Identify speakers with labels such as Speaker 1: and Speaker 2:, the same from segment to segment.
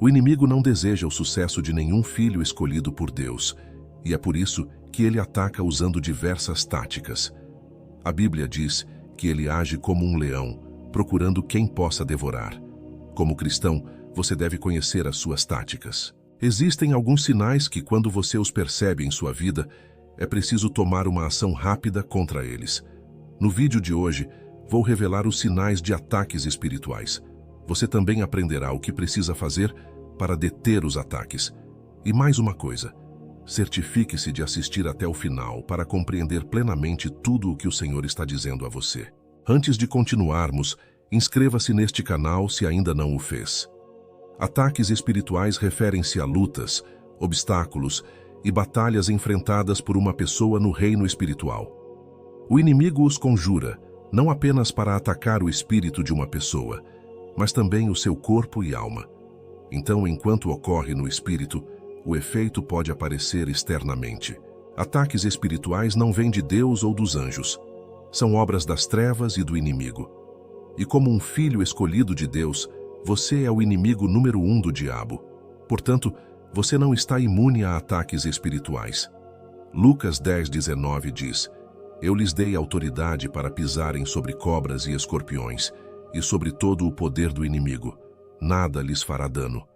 Speaker 1: O inimigo não deseja o sucesso de nenhum filho escolhido por Deus, e é por isso que ele ataca usando diversas táticas. A Bíblia diz que ele age como um leão, procurando quem possa devorar. Como cristão, você deve conhecer as suas táticas. Existem alguns sinais que, quando você os percebe em sua vida, é preciso tomar uma ação rápida contra eles. No vídeo de hoje, vou revelar os sinais de ataques espirituais. Você também aprenderá o que precisa fazer para deter os ataques. E mais uma coisa, certifique-se de assistir até o final para compreender plenamente tudo o que o Senhor está dizendo a você. Antes de continuarmos, inscreva-se neste canal se ainda não o fez. Ataques espirituais referem-se a lutas, obstáculos e batalhas enfrentadas por uma pessoa no reino espiritual. O inimigo os conjura, não apenas para atacar o espírito de uma pessoa, mas também o seu corpo e alma. Então, enquanto ocorre no espírito, o efeito pode aparecer externamente. Ataques espirituais não vêm de Deus ou dos anjos. São obras das trevas e do inimigo. E como um filho escolhido de Deus, você é o inimigo número 1 do diabo. Portanto, você não está imune a ataques espirituais. Lucas 10:19 diz: Eu lhes dei autoridade para pisarem sobre cobras e escorpiões, e sobre todo o poder do inimigo. Nada lhes fará dano.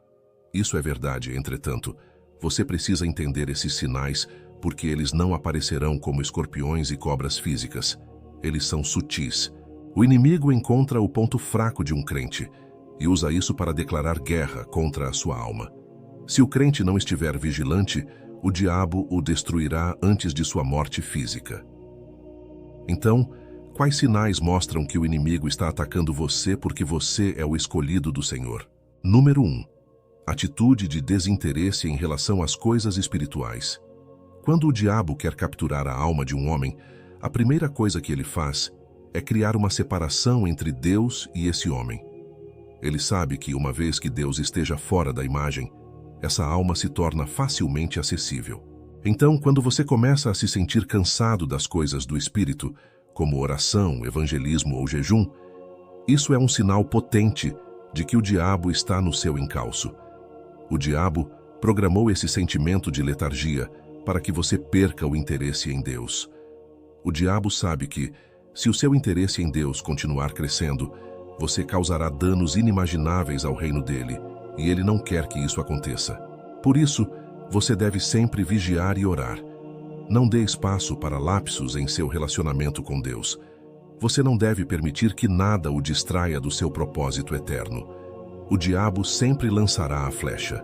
Speaker 1: Isso é verdade, entretanto. Você precisa entender esses sinais, porque eles não aparecerão como escorpiões e cobras físicas. Eles são sutis. O inimigo encontra o ponto fraco de um crente e usa isso para declarar guerra contra a sua alma. Se o crente não estiver vigilante, o diabo o destruirá antes de sua morte física. Então, quais sinais mostram que o inimigo está atacando você porque você é o escolhido do Senhor? Número 1. Atitude de desinteresse em relação às coisas espirituais. Quando o diabo quer capturar a alma de um homem, a primeira coisa que ele faz é criar uma separação entre Deus e esse homem. Ele sabe que, uma vez que Deus esteja fora da imagem, essa alma se torna facilmente acessível. Então, quando você começa a se sentir cansado das coisas do espírito, como oração, evangelismo ou jejum, isso é um sinal potente de que o diabo está no seu encalço. O diabo programou esse sentimento de letargia para que você perca o interesse em Deus. O diabo sabe que, se o seu interesse em Deus continuar crescendo, você causará danos inimagináveis ao reino dele, e ele não quer que isso aconteça. Por isso, você deve sempre vigiar e orar. Não dê espaço para lapsos em seu relacionamento com Deus. Você não deve permitir que nada o distraia do seu propósito eterno. O diabo sempre lançará a flecha.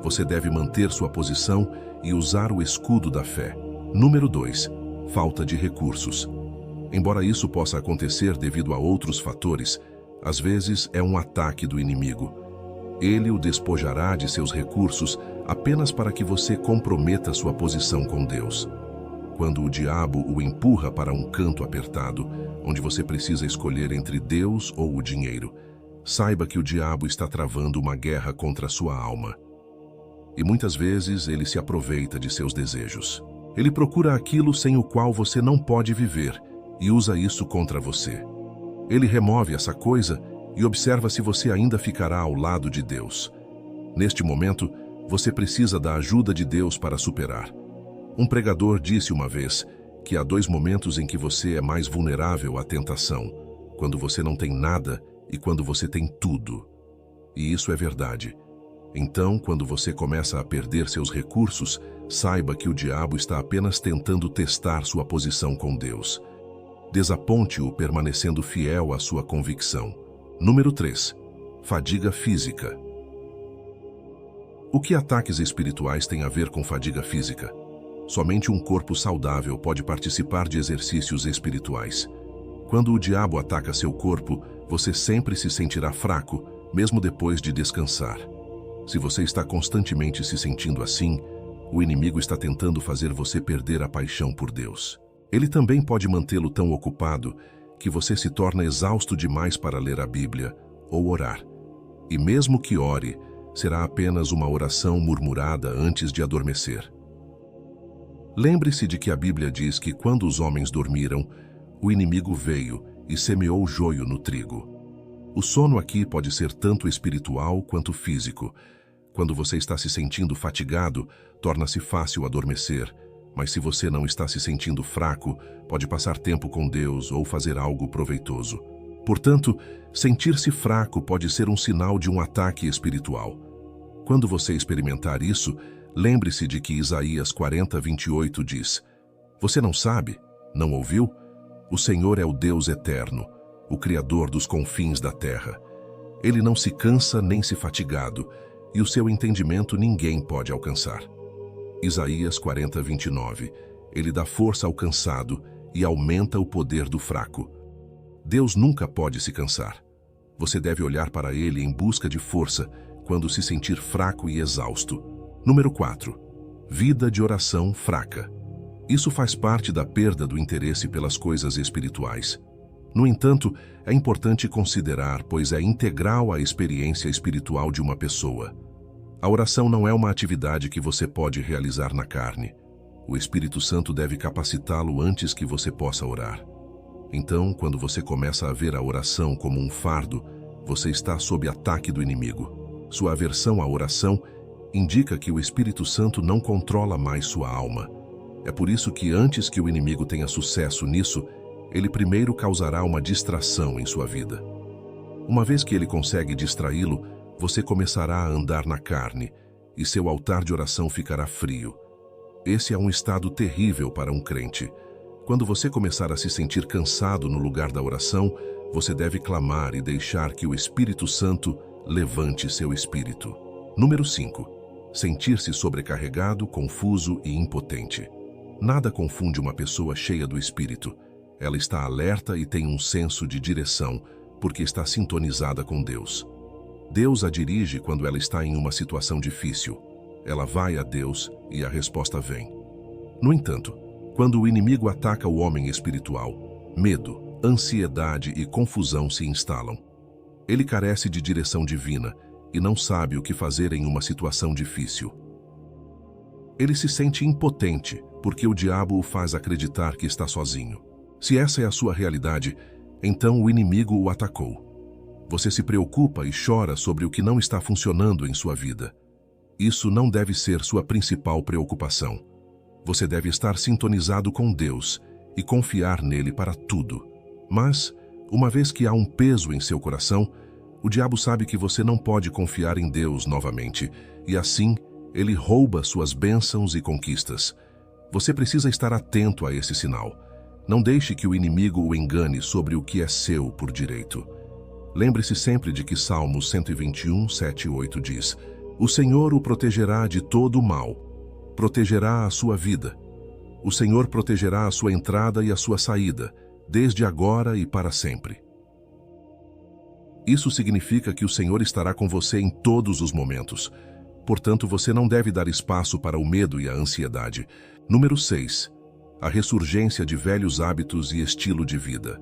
Speaker 1: Você deve manter sua posição e usar o escudo da fé. Número 2. Falta de recursos. Embora isso possa acontecer devido a outros fatores, às vezes é um ataque do inimigo. Ele o despojará de seus recursos apenas para que você comprometa sua posição com Deus. Quando o diabo o empurra para um canto apertado, onde você precisa escolher entre Deus ou o dinheiro, saiba que o diabo está travando uma guerra contra a sua alma. E muitas vezes ele se aproveita de seus desejos. Ele procura aquilo sem o qual você não pode viver e usa isso contra você. Ele remove essa coisa e observa se você ainda ficará ao lado de Deus. Neste momento, você precisa da ajuda de Deus para superar. Um pregador disse uma vez que há 2 momentos em que você é mais vulnerável à tentação: quando você não tem nada e quando você tem tudo. E isso é verdade. Então, quando você começa a perder seus recursos, saiba que o diabo está apenas tentando testar sua posição com Deus. Desaponte-o permanecendo fiel à sua convicção. Número 3. Fadiga física. O que ataques espirituais têm a ver com fadiga física? Somente um corpo saudável pode participar de exercícios espirituais. Quando o diabo ataca seu corpo, você sempre se sentirá fraco, mesmo depois de descansar. Se você está constantemente se sentindo assim, o inimigo está tentando fazer você perder a paixão por Deus. Ele também pode mantê-lo tão ocupado que você se torna exausto demais para ler a Bíblia ou orar. E mesmo que ore, será apenas uma oração murmurada antes de adormecer. Lembre-se de que a Bíblia diz que quando os homens dormiram, o inimigo veio e semeou joio no trigo. O sono aqui pode ser tanto espiritual quanto físico, Quando você está se sentindo fatigado, torna-se fácil adormecer. Mas se você não está se sentindo fraco, pode passar tempo com Deus ou fazer algo proveitoso. Portanto, sentir-se fraco pode ser um sinal de um ataque espiritual. Quando você experimentar isso, lembre-se de que Isaías 40:28 diz: Você não sabe? Não ouviu? O Senhor é o Deus eterno, o Criador dos confins da terra. Ele não se cansa nem se fatigado, e o seu entendimento ninguém pode alcançar. Isaías 40:29. Ele dá força ao cansado e aumenta o poder do fraco. Deus nunca pode se cansar. Você deve olhar para Ele em busca de força quando se sentir fraco e exausto. Número 4. Vida de oração fraca. Isso faz parte da perda do interesse pelas coisas espirituais. No entanto, é importante considerar, pois é integral à experiência espiritual de uma pessoa. A oração não é uma atividade que você pode realizar na carne. O Espírito Santo deve capacitá-lo antes que você possa orar. Então, quando você começa a ver a oração como um fardo, você está sob ataque do inimigo. Sua aversão à oração indica que o Espírito Santo não controla mais sua alma. É por isso que antes que o inimigo tenha sucesso nisso, ele primeiro causará uma distração em sua vida. Uma vez que ele consegue distraí-lo, você começará a andar na carne e seu altar de oração ficará frio. Esse é um estado terrível para um crente. Quando você começar a se sentir cansado no lugar da oração, você deve clamar e deixar que o Espírito Santo levante seu espírito. Número 5. Sentir-se sobrecarregado, confuso e impotente. Nada confunde uma pessoa cheia do Espírito. Ela está alerta e tem um senso de direção, porque está sintonizada com Deus. Deus a dirige quando ela está em uma situação difícil. Ela vai a Deus e a resposta vem. No entanto, quando o inimigo ataca o homem espiritual, medo, ansiedade e confusão se instalam. Ele carece de direção divina e não sabe o que fazer em uma situação difícil. Ele se sente impotente porque o diabo o faz acreditar que está sozinho. Se essa é a sua realidade, então o inimigo o atacou. Você se preocupa e chora sobre o que não está funcionando em sua vida. Isso não deve ser sua principal preocupação. Você deve estar sintonizado com Deus e confiar nele para tudo. Mas, uma vez que há um peso em seu coração, o diabo sabe que você não pode confiar em Deus novamente, e assim, ele rouba suas bênçãos e conquistas. Você precisa estar atento a esse sinal. Não deixe que o inimigo o engane sobre o que é seu por direito. Lembre-se sempre de que Salmos 121, 7 e 8 diz: O Senhor o protegerá de todo o mal, protegerá a sua vida. O Senhor protegerá a sua entrada e a sua saída, desde agora e para sempre. Isso significa que o Senhor estará com você em todos os momentos. Portanto, você não deve dar espaço para o medo e a ansiedade. Número 6. A ressurgência de velhos hábitos e estilo de vida.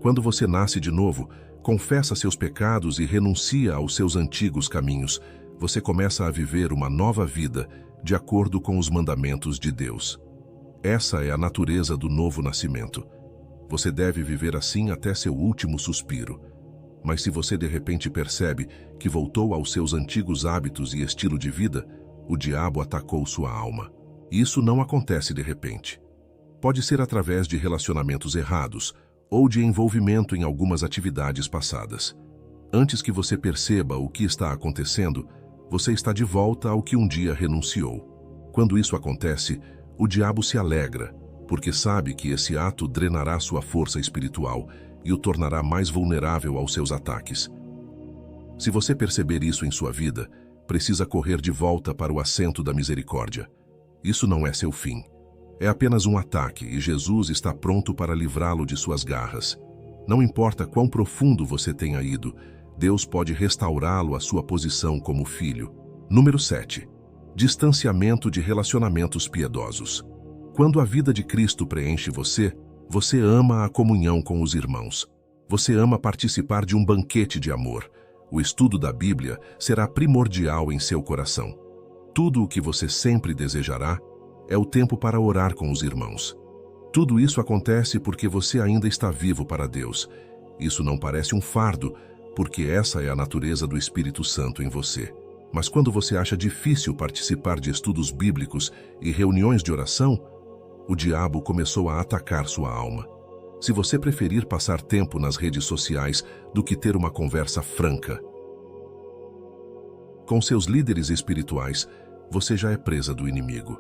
Speaker 1: Quando você nasce de novo, confessa seus pecados e renuncia aos seus antigos caminhos, você começa a viver uma nova vida de acordo com os mandamentos de Deus. Essa é a natureza do novo nascimento. Você deve viver assim até seu último suspiro. Mas se você de repente percebe que voltou aos seus antigos hábitos e estilo de vida, o diabo atacou sua alma. Isso não acontece de repente. Pode ser através de relacionamentos errados ou de envolvimento em algumas atividades passadas. Antes que você perceba o que está acontecendo, você está de volta ao que um dia renunciou. Quando isso acontece, o diabo se alegra, porque sabe que esse ato drenará sua força espiritual e o tornará mais vulnerável aos seus ataques. Se você perceber isso em sua vida, precisa correr de volta para o assento da misericórdia. Isso não é seu fim. É apenas um ataque e Jesus está pronto para livrá-lo de suas garras. Não importa quão profundo você tenha ido, Deus pode restaurá-lo à sua posição como filho. Número 7. Distanciamento de relacionamentos piedosos. Quando a vida de Cristo preenche você, você ama a comunhão com os irmãos. Você ama participar de um banquete de amor. O estudo da Bíblia será primordial em seu coração. Tudo o que você sempre desejará é o tempo para orar com os irmãos. Tudo isso acontece porque você ainda está vivo para Deus. Isso não parece um fardo, porque essa é a natureza do Espírito Santo em você. Mas quando você acha difícil participar de estudos bíblicos e reuniões de oração, o diabo começou a atacar sua alma. Se você preferir passar tempo nas redes sociais do que ter uma conversa franca com seus líderes espirituais, você já é presa do inimigo.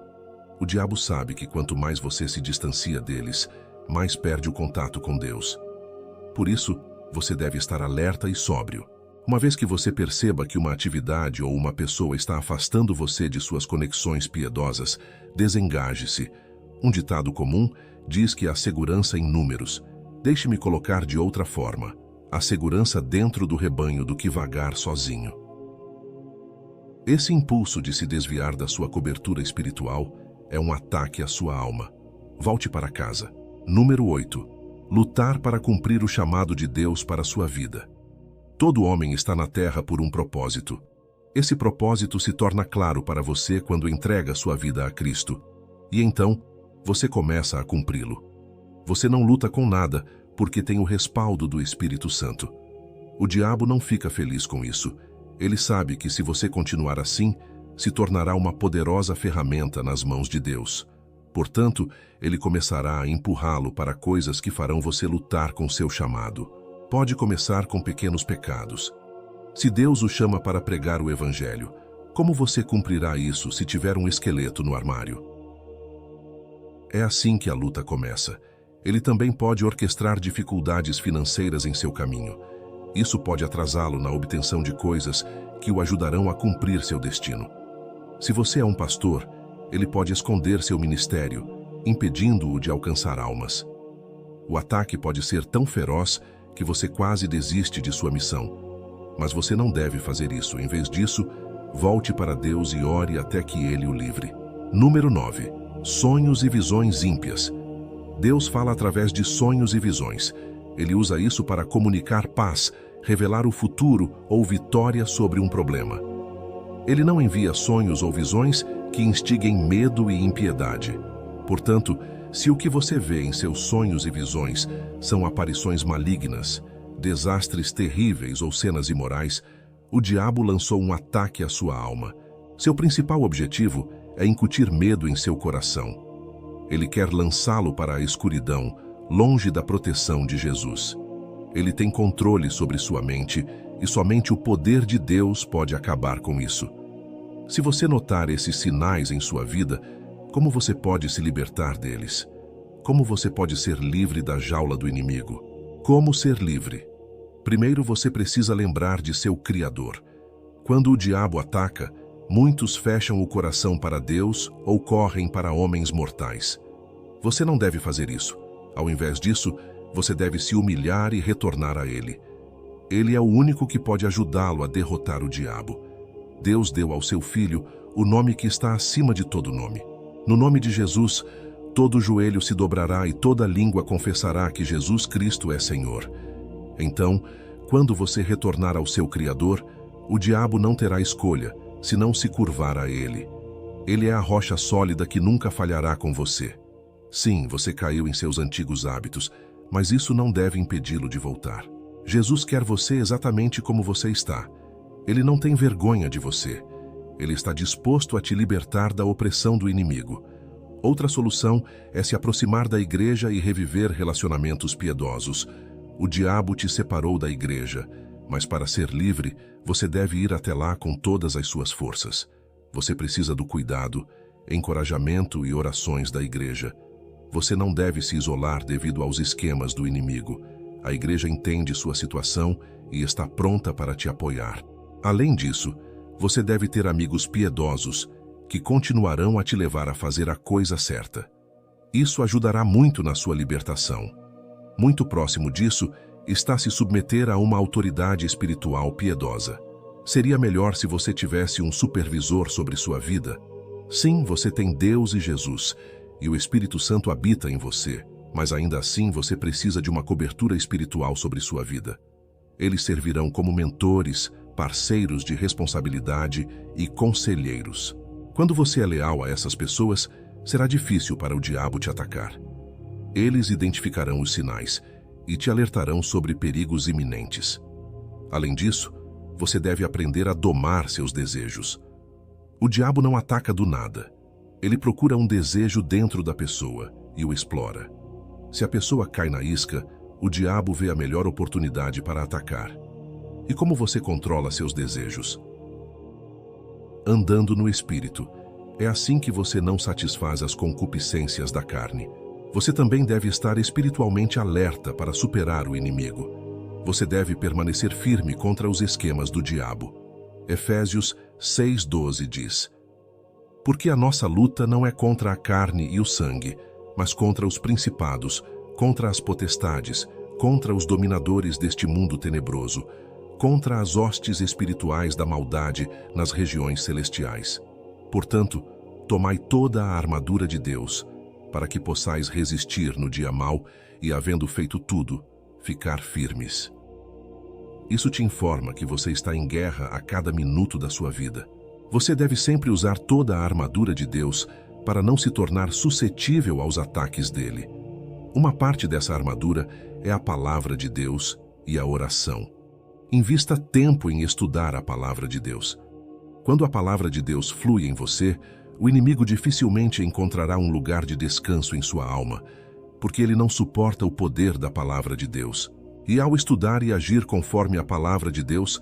Speaker 1: O diabo sabe que quanto mais você se distancia deles, mais perde o contato com Deus. Por isso, você deve estar alerta e sóbrio. Uma vez que você perceba que uma atividade ou uma pessoa está afastando você de suas conexões piedosas, desengaje-se. Um ditado comum diz que há segurança em números. Deixe-me colocar de outra forma: há segurança dentro do rebanho do que vagar sozinho. Esse impulso de se desviar da sua cobertura espiritual é um ataque à sua alma. Volte para casa. Número 8. Lutar para cumprir o chamado de Deus para a sua vida. Todo homem está na terra por um propósito. Esse propósito se torna claro para você quando entrega sua vida a Cristo. E então, você começa a cumpri-lo. Você não luta com nada porque tem o respaldo do Espírito Santo. O diabo não fica feliz com isso. Ele sabe que se você continuar assim, se tornará uma poderosa ferramenta nas mãos de Deus. Portanto, ele começará a empurrá-lo para coisas que farão você lutar com seu chamado. Pode começar com pequenos pecados. Se Deus o chama para pregar o Evangelho, como você cumprirá isso se tiver um esqueleto no armário? É assim que a luta começa. Ele também pode orquestrar dificuldades financeiras em seu caminho. Isso pode atrasá-lo na obtenção de coisas que o ajudarão a cumprir seu destino. Se você é um pastor, ele pode esconder seu ministério, impedindo-o de alcançar almas. O ataque pode ser tão feroz que você quase desiste de sua missão. Mas você não deve fazer isso. Em vez disso, volte para Deus e ore até que Ele o livre. Número 9. Sonhos e visões ímpias. Deus fala através de sonhos e visões. Ele usa isso para comunicar paz, revelar o futuro ou vitória sobre um problema. Ele não envia sonhos ou visões que instiguem medo e impiedade. Portanto, se o que você vê em seus sonhos e visões são aparições malignas, desastres terríveis ou cenas imorais, o diabo lançou um ataque à sua alma. Seu principal objetivo é incutir medo em seu coração. Ele quer lançá-lo para a escuridão, longe da proteção de Jesus. Ele tem controle sobre sua mente e somente o poder de Deus pode acabar com isso. Se você notar esses sinais em sua vida, como você pode se libertar deles? Como você pode ser livre da jaula do inimigo? Como ser livre? Primeiro você precisa lembrar de seu Criador. Quando o diabo ataca, muitos fecham o coração para Deus ou correm para homens mortais. Você não deve fazer isso. Ao invés disso, você deve se humilhar e retornar a Ele. Ele é o único que pode ajudá-lo a derrotar o diabo. Deus deu ao seu Filho o nome que está acima de todo nome. No nome de Jesus, todo joelho se dobrará e toda língua confessará que Jesus Cristo é Senhor. Então, quando você retornar ao seu Criador, o diabo não terá escolha, senão se curvar a Ele. Ele é a rocha sólida que nunca falhará com você. Sim, você caiu em seus antigos hábitos, mas isso não deve impedi-lo de voltar. Jesus quer você exatamente como você está. Ele não tem vergonha de você. Ele está disposto a te libertar da opressão do inimigo. Outra solução é se aproximar da igreja e reviver relacionamentos piedosos. O diabo te separou da igreja, mas para ser livre, você deve ir até lá com todas as suas forças. Você precisa do cuidado, encorajamento e orações da igreja. Você não deve se isolar devido aos esquemas do inimigo. A igreja entende sua situação e está pronta para te apoiar. Além disso, você deve ter amigos piedosos que continuarão a te levar a fazer a coisa certa. Isso ajudará muito na sua libertação. Muito próximo disso está se submeter a uma autoridade espiritual piedosa. Seria melhor se você tivesse um supervisor sobre sua vida. Sim, você tem Deus e Jesus, e o Espírito Santo habita em você, mas ainda assim você precisa de uma cobertura espiritual sobre sua vida. Eles servirão como mentores, parceiros de responsabilidade e conselheiros. Quando você é leal a essas pessoas, será difícil para o diabo te atacar. Eles identificarão os sinais e te alertarão sobre perigos iminentes. Além disso, você deve aprender a domar seus desejos. O diabo não ataca do nada. Ele procura um desejo dentro da pessoa e o explora. Se a pessoa cai na isca, o diabo vê a melhor oportunidade para atacar. E como você controla seus desejos? Andando no Espírito. É assim que você não satisfaz as concupiscências da carne. Você também deve estar espiritualmente alerta para superar o inimigo. Você deve permanecer firme contra os esquemas do diabo. Efésios 6:12 diz: Porque a nossa luta não é contra a carne e o sangue, mas contra os principados, contra as potestades, contra os dominadores deste mundo tenebroso, contra as hostes espirituais da maldade nas regiões celestiais. Portanto, tomai toda a armadura de Deus, para que possais resistir no dia mau e, havendo feito tudo, ficar firmes. Isso te informa que você está em guerra a cada minuto da sua vida. Você deve sempre usar toda a armadura de Deus para não se tornar suscetível aos ataques dele. Uma parte dessa armadura é a palavra de Deus e a oração. Invista tempo em estudar a palavra de Deus. Quando a palavra de Deus flui em você, o inimigo dificilmente encontrará um lugar de descanso em sua alma, porque ele não suporta o poder da palavra de Deus. E ao estudar e agir conforme a palavra de Deus,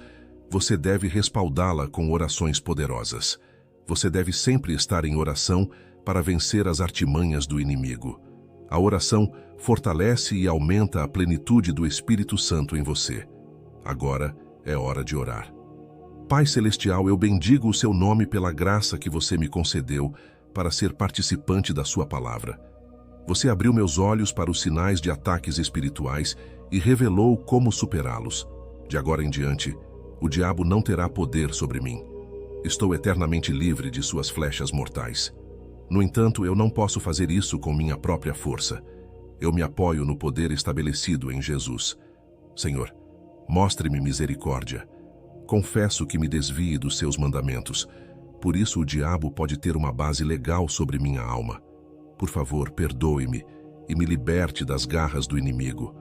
Speaker 1: você deve respaldá-la com orações poderosas. Você deve sempre estar em oração para vencer as artimanhas do inimigo. A oração fortalece e aumenta a plenitude do Espírito Santo em você. Agora é hora de orar. Pai Celestial, eu bendigo o seu nome pela graça que você me concedeu para ser participante da sua palavra. Você abriu meus olhos para os sinais de ataques espirituais e revelou como superá-los. De agora em diante, o diabo não terá poder sobre mim. Estou eternamente livre de suas flechas mortais. No entanto, eu não posso fazer isso com minha própria força. Eu me apoio no poder estabelecido em Jesus. Senhor, mostre-me misericórdia. Confesso que me desvie dos seus mandamentos. Por isso o diabo pode ter uma base legal sobre minha alma. Por favor, perdoe-me e me liberte das garras do inimigo.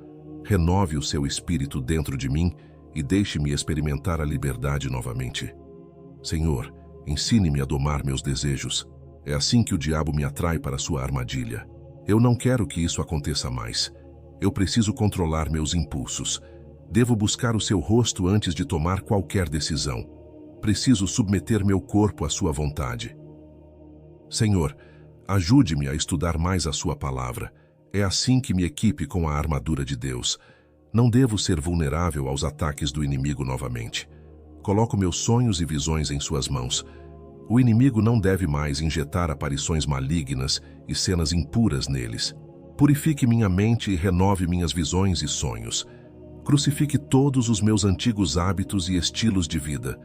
Speaker 1: Renove o seu espírito dentro de mim e deixe-me experimentar a liberdade novamente. Senhor, ensine-me a domar meus desejos. É assim que o diabo me atrai para sua armadilha. Eu não quero que isso aconteça mais. Eu preciso controlar meus impulsos. Devo buscar o seu rosto antes de tomar qualquer decisão. Preciso submeter meu corpo à sua vontade. Senhor, ajude-me a estudar mais a sua palavra. É assim que me equipe com a armadura de Deus. Não devo ser vulnerável aos ataques do inimigo novamente. Coloco meus sonhos e visões em suas mãos. O inimigo não deve mais injetar aparições malignas e cenas impuras neles. Purifique minha mente e renove minhas visões e sonhos. Crucifique todos os meus antigos hábitos e estilos de vida.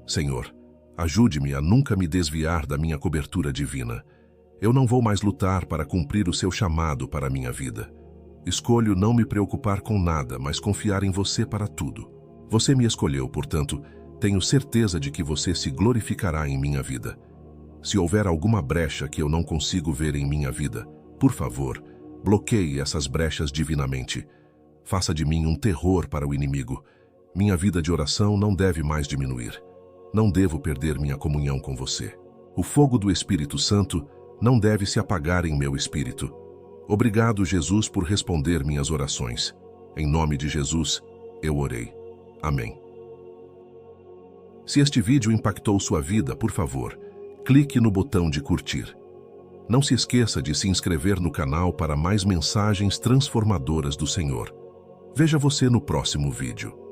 Speaker 1: Senhor, ajude-me a nunca me desviar da minha cobertura divina. Eu não vou mais lutar para cumprir o seu chamado para a minha vida. Escolho não me preocupar com nada, mas confiar em você para tudo. Você me escolheu, portanto, tenho certeza de que você se glorificará em minha vida. Se houver alguma brecha que eu não consigo ver em minha vida, por favor, bloqueie essas brechas divinamente. Faça de mim um terror para o inimigo. Minha vida de oração não deve mais diminuir. Não devo perder minha comunhão com você. O fogo do Espírito Santo não deve se apagar em meu espírito. Obrigado, Jesus, por responder minhas orações. Em nome de Jesus, eu orei. Amém. Se este vídeo impactou sua vida, por favor, clique no botão de curtir. Não se esqueça de se inscrever no canal para mais mensagens transformadoras do Senhor. Veja você no próximo vídeo.